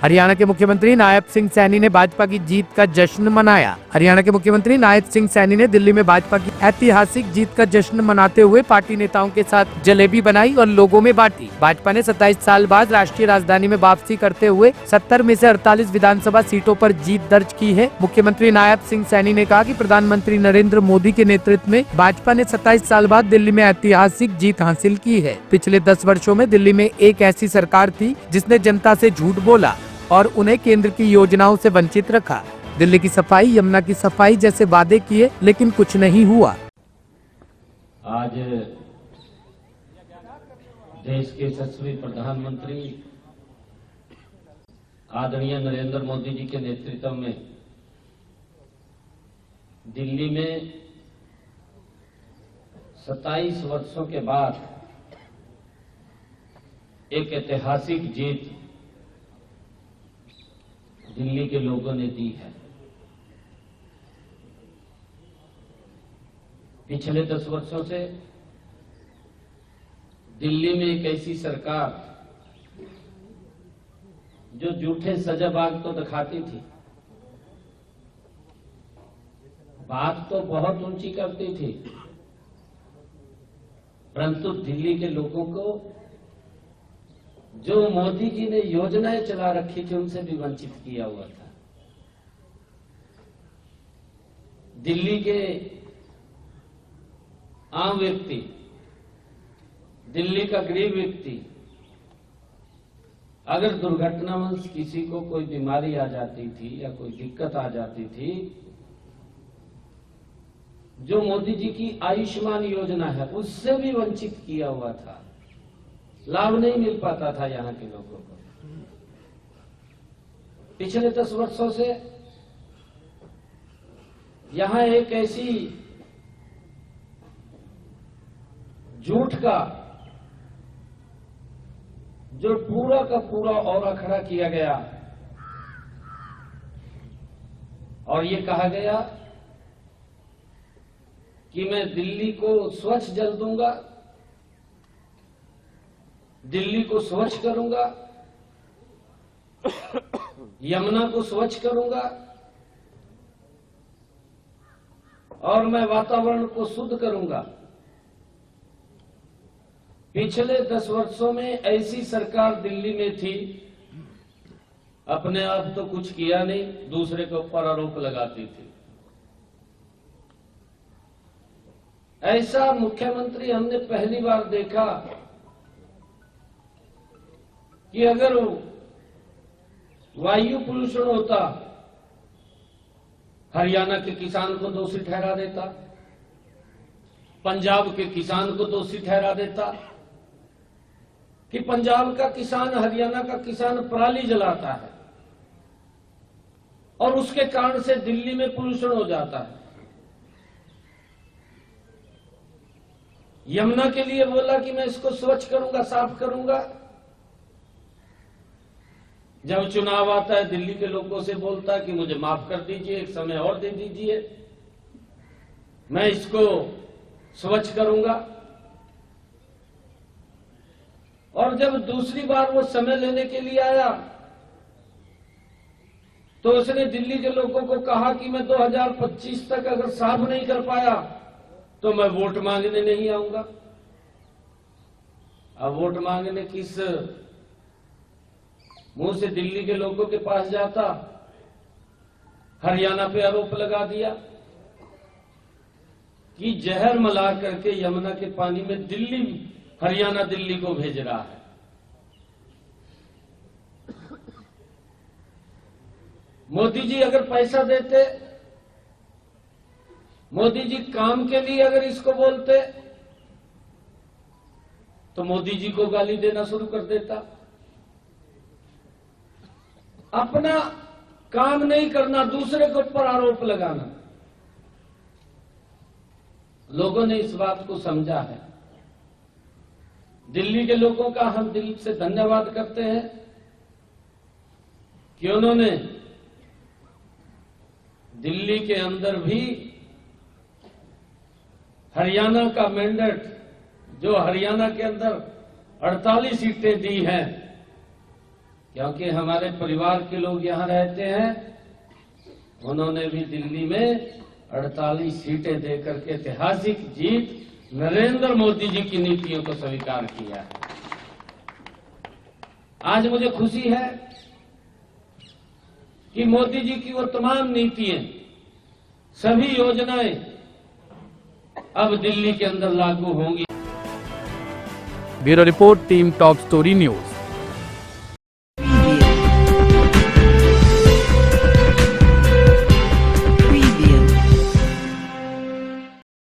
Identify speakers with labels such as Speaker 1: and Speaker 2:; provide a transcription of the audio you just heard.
Speaker 1: हरियाणा के मुख्यमंत्री नायब सिंह सैनी ने भाजपा की जीत का जश्न मनाया। हरियाणा के मुख्यमंत्री नायब सिंह सैनी ने दिल्ली में भाजपा की ऐतिहासिक जीत का जश्न मनाते हुए पार्टी नेताओं के साथ जलेबी बनाई और लोगों में बांटी। भाजपा ने 27 साल बाद राष्ट्रीय राजधानी में वापसी करते हुए 70 में से 48 विधानसभा सीटों पर जीत दर्ज की है। मुख्यमंत्री नायब सिंह सैनी ने कहा कि प्रधानमंत्री नरेंद्र मोदी के नेतृत्व में भाजपा ने 27 साल बाद दिल्ली में ऐतिहासिक जीत हासिल की है। पिछले 10 वर्षों में दिल्ली में एक ऐसी सरकार थी जिसने जनता से झूठ बोला और उन्हें केंद्र की योजनाओं से वंचित रखा। दिल्ली की सफाई, यमुना की सफाई जैसे वादे किए लेकिन कुछ नहीं हुआ।
Speaker 2: आज देश के यशस्वी प्रधानमंत्री आदरणीय नरेंद्र मोदी जी के नेतृत्व में दिल्ली में 27 वर्षों के बाद एक ऐतिहासिक जीत दिल्ली के लोगों ने दी है। पिछले 10 वर्षों से दिल्ली में एक ऐसी सरकार जो झूठे सजाबाग तो दिखाती थी, बात तो बहुत ऊंची करती थी, परंतु दिल्ली के लोगों को जो मोदी जी ने योजनाएं चला रखी थी उनसे भी वंचित किया हुआ था। दिल्ली के आम व्यक्ति, दिल्ली का गरीब व्यक्ति अगर दुर्घटनावश किसी को कोई बीमारी आ जाती थी या कोई दिक्कत आ जाती थी, जो मोदी जी की आयुष्मान योजना है उससे भी वंचित किया हुआ था, लाभ नहीं मिल पाता था यहां के लोगों को। पिछले 10 वर्षों से यहां एक ऐसी झूठ का जो पूरा का पूरा औरा खड़ा किया गया और ये कहा गया कि मैं दिल्ली को स्वच्छ जल दूंगा, दिल्ली को स्वच्छ करूंगा, यमुना को स्वच्छ करूंगा और मैं वातावरण को शुद्ध करूंगा। पिछले 10 वर्षों में ऐसी सरकार दिल्ली में थी, अपने आप तो कुछ किया नहीं, दूसरे के ऊपर आरोप लगाती थी। ऐसा मुख्यमंत्री हमने पहली बार देखा कि अगर वायु प्रदूषण होता, हरियाणा के किसान को दोषी ठहरा देता, पंजाब के किसान को दोषी ठहरा देता कि पंजाब का किसान, हरियाणा का किसान पराली जलाता है और उसके कारण से दिल्ली में प्रदूषण हो जाता है। यमुना के लिए बोला कि मैं इसको स्वच्छ करूंगा, साफ करूंगा। जब चुनाव आता है दिल्ली के लोगों से बोलता है कि मुझे माफ कर दीजिए, एक समय और दे दीजिए, मैं इसको स्वच्छ करूंगा। और जब दूसरी बार वो समय लेने के लिए आया तो उसने दिल्ली के लोगों को कहा कि मैं 2025 तक अगर साफ नहीं कर पाया तो मैं वोट मांगने नहीं आऊंगा। अब वोट मांगने किस मुंह से दिल्ली के लोगों के पास जाता? हरियाणा पे आरोप लगा दिया कि जहर मिला करके यमुना के पानी में हरियाणा दिल्ली को भेज रहा है। मोदी जी अगर पैसा देते, मोदी जी काम के लिए अगर इसको बोलते तो मोदी जी को गाली देना शुरू कर देता। अपना काम नहीं करना, दूसरे के ऊपर आरोप लगाना। लोगों ने इस बात को समझा है। दिल्ली के लोगों का हम दिल से धन्यवाद करते हैं कि उन्होंने दिल्ली के अंदर भी हरियाणा का मैंडेट, जो हरियाणा के अंदर 48 सीटें दी हैं, क्योंकि हमारे परिवार के लोग यहाँ रहते हैं, उन्होंने भी दिल्ली में 48 सीटें देकर के ऐतिहासिक जीत नरेंद्र मोदी जी की नीतियों को स्वीकार किया है। आज मुझे खुशी है कि मोदी जी की वो तमाम नीतियां, सभी योजनाएं अब दिल्ली के अंदर लागू होंगी।
Speaker 1: Bureau report, team top story news.